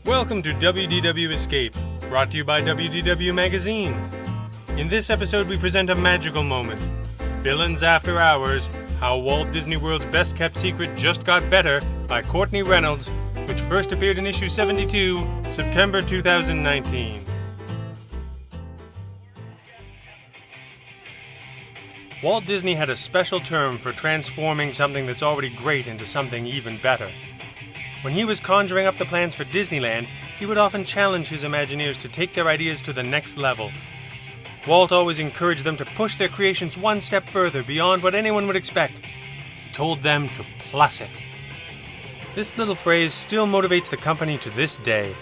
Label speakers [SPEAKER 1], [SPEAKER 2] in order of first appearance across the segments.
[SPEAKER 1] Welcome to WDW Escape, brought to you by WDW Magazine. In this episode, we present a magical moment. Villains After Hours, How Walt Disney World's Best Kept Secret Just Got Better by Courtney Reynolds, which first appeared in issue 72, September 2019. Walt Disney had a special term for transforming something that's already great into something even better. When he was conjuring up the plans for Disneyland, he would often challenge his Imagineers to take their ideas to the next level. Walt always encouraged them to push their creations one step further beyond what anyone would expect. He told them to plus it. This little phrase still motivates the company to this day.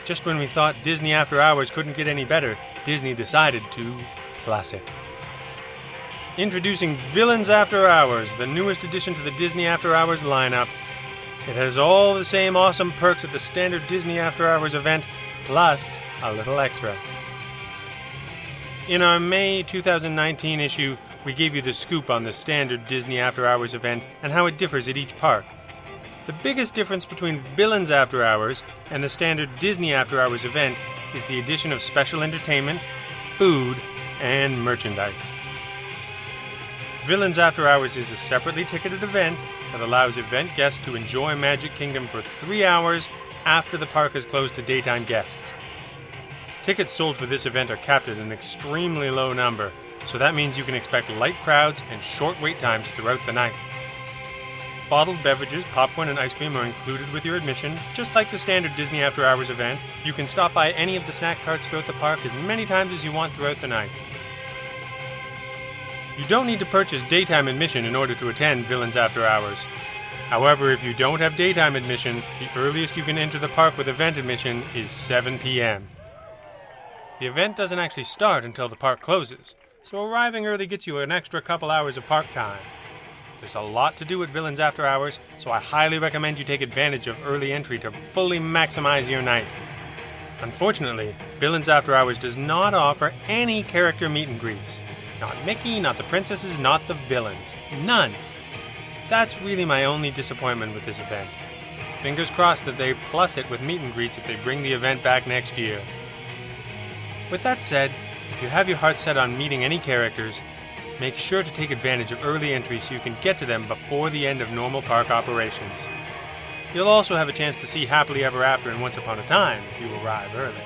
[SPEAKER 1] Just when we thought Disney After Hours couldn't get any better, Disney decided to plus it. Introducing Villains After Hours, the newest addition to the Disney After Hours lineup. It has all the same awesome perks at the standard Disney After Hours event, plus a little extra. In our May 2019 issue, we gave you the scoop on the standard Disney After Hours event and how it differs at each park. The biggest difference between Villains After Hours and the standard Disney After Hours event is the addition of special entertainment, food, and merchandise. Villains After Hours is a separately ticketed event that allows event guests to enjoy Magic Kingdom for 3 hours after the park is closed to daytime guests. Tickets sold for this event are capped at an extremely low number, so that means you can expect light crowds and short wait times throughout the night. Bottled beverages, popcorn, and ice cream are included with your admission, just like the standard Disney After Hours event. You can stop by any of the snack carts throughout the park as many times as you want throughout the night. You don't need to purchase daytime admission in order to attend Villains After Hours. However, if you don't have daytime admission, the earliest you can enter the park with event admission is 7 p.m. The event doesn't actually start until the park closes, so arriving early gets you an extra couple hours of park time. There's a lot to do at Villains After Hours, so I highly recommend you take advantage of early entry to fully maximize your night. Unfortunately, Villains After Hours does not offer any character meet and greets. Not Mickey, not the princesses, not the villains. None. That's really my only disappointment with this event. Fingers crossed that they plus it with meet and greets if they bring the event back next year. With that said, if you have your heart set on meeting any characters, make sure to take advantage of early entry so you can get to them before the end of normal park operations. You'll also have a chance to see Happily Ever After and Once Upon a Time if you arrive early.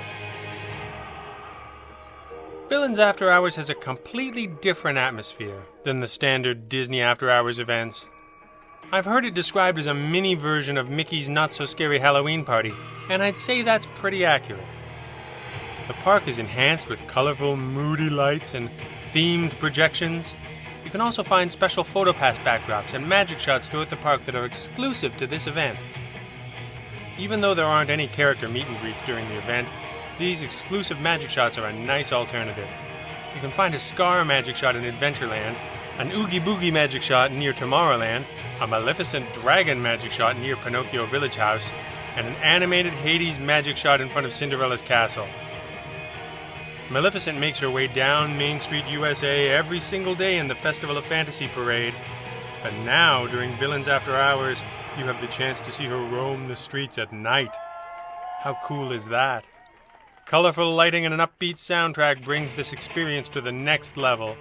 [SPEAKER 1] Villains After Hours has a completely different atmosphere than the standard Disney After Hours events. I've heard it described as a mini version of Mickey's Not-So-Scary Halloween Party, and I'd say that's pretty accurate. The park is enhanced with colorful, moody lights and themed projections. You can also find special PhotoPass backdrops and magic shots throughout the park that are exclusive to this event. Even though there aren't any character meet and greets during the event, these exclusive magic shots are a nice alternative. You can find a Scar magic shot in Adventureland, an Oogie Boogie magic shot near Tomorrowland, a Maleficent Dragon magic shot near Pinocchio Village House, and an animated Hades magic shot in front of Cinderella's castle. Maleficent makes her way down Main Street, USA every single day in the Festival of Fantasy Parade. But now, during Villains After Hours, you have the chance to see her roam the streets at night. How cool is that? Colorful lighting and an upbeat soundtrack brings this experience to the next level.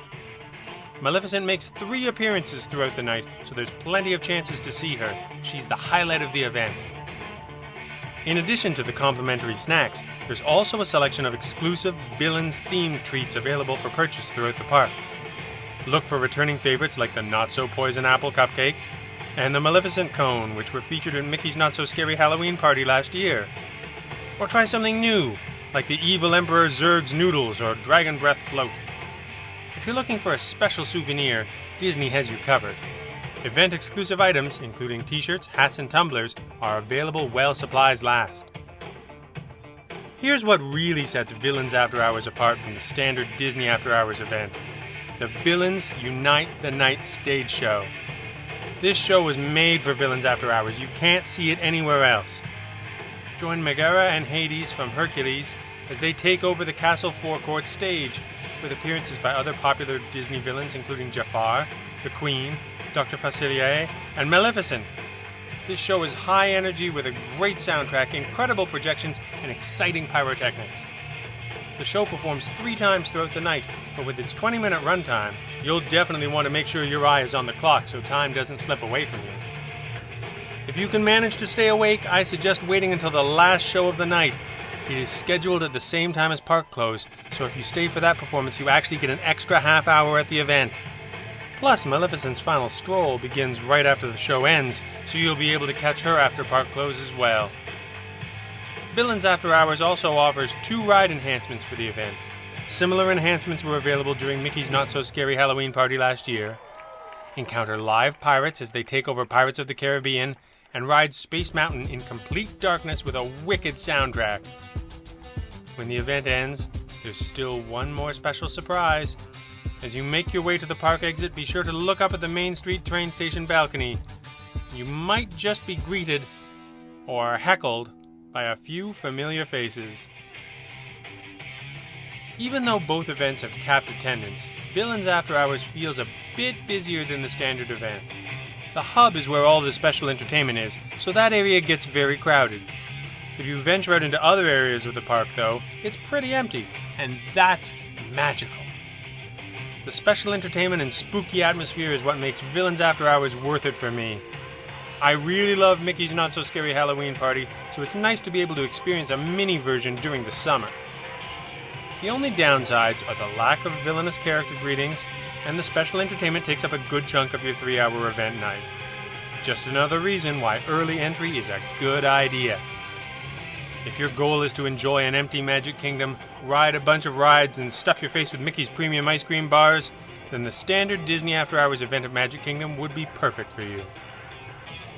[SPEAKER 1] Maleficent makes 3 appearances throughout the night, so there's plenty of chances to see her. She's the highlight of the event. In addition to the complimentary snacks, there's also a selection of exclusive Villains-themed treats available for purchase throughout the park. Look for returning favorites like the Not-So-Poison Apple Cupcake and the Maleficent Cone, which were featured in Mickey's Not-So-Scary Halloween Party last year. Or try something new, like the Evil Emperor Zurg's Noodles or Dragon Breath Float. If you're looking for a special souvenir, Disney has you covered. Event-exclusive items, including t-shirts, hats, and tumblers, are available while supplies last. Here's what really sets Villains After Hours apart from the standard Disney After Hours event. The Villains Unite the Night stage show. This show was made for Villains After Hours. You can't see it anywhere else. Join Megara and Hades from Hercules as they take over the castle forecourt stage, with appearances by other popular Disney villains including Jafar, the Queen, Dr. Facilier, and Maleficent. This show is high energy with a great soundtrack, incredible projections, and exciting pyrotechnics. The show performs 3 times throughout the night, but with its 20-minute runtime, you'll definitely want to make sure your eye is on the clock so time doesn't slip away from you. If you can manage to stay awake, I suggest waiting until the last show of the night. It is scheduled at the same time as park close, so if you stay for that performance, you actually get an extra half hour at the event. Plus, Maleficent's final stroll begins right after the show ends, so you'll be able to catch her after park close as well. Villains After Hours also offers 2 ride enhancements for the event. Similar enhancements were available during Mickey's Not So Scary Halloween Party last year. Encounter live pirates as they take over Pirates of the Caribbean, and ride Space Mountain in complete darkness with a wicked soundtrack. When the event ends, there's still one more special surprise. As you make your way to the park exit, be sure to look up at the Main Street train station balcony. You might just be greeted, or heckled, by a few familiar faces. Even though both events have capped attendance, Villains After Hours feels a bit busier than the standard event. The hub is where all the special entertainment is, so that area gets very crowded. If you venture out into other areas of the park, though, it's pretty empty, and that's magical. The special entertainment and spooky atmosphere is what makes Villains After Hours worth it for me. I really love Mickey's Not So Scary Halloween Party, so it's nice to be able to experience a mini version during the summer. The only downsides are the lack of villainous character greetings, and the special entertainment takes up a good chunk of your 3-hour event night. Just another reason why early entry is a good idea. If your goal is to enjoy an empty Magic Kingdom, ride a bunch of rides, and stuff your face with Mickey's premium ice cream bars, then the standard Disney After Hours event at Magic Kingdom would be perfect for you.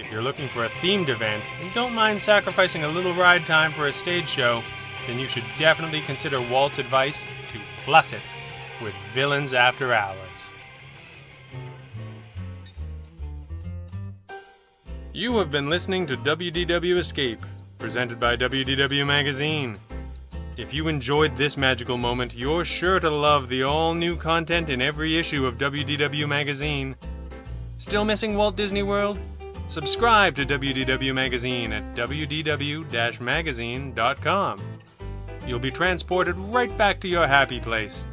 [SPEAKER 1] If you're looking for a themed event and don't mind sacrificing a little ride time for a stage show, then you should definitely consider Walt's advice to plus it with Villains After Hours. You have been listening to WDW Escape, presented by WDW Magazine. If you enjoyed this magical moment, you're sure to love the all-new content in every issue of WDW Magazine. Still missing Walt Disney World? Subscribe to WDW Magazine at wdw-magazine.com. You'll be transported right back to your happy place.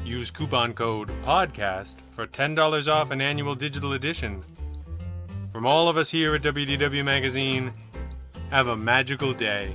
[SPEAKER 1] Use coupon code PODCAST for $10 off an annual digital edition. From all of us here at WDW Magazine, have a magical day.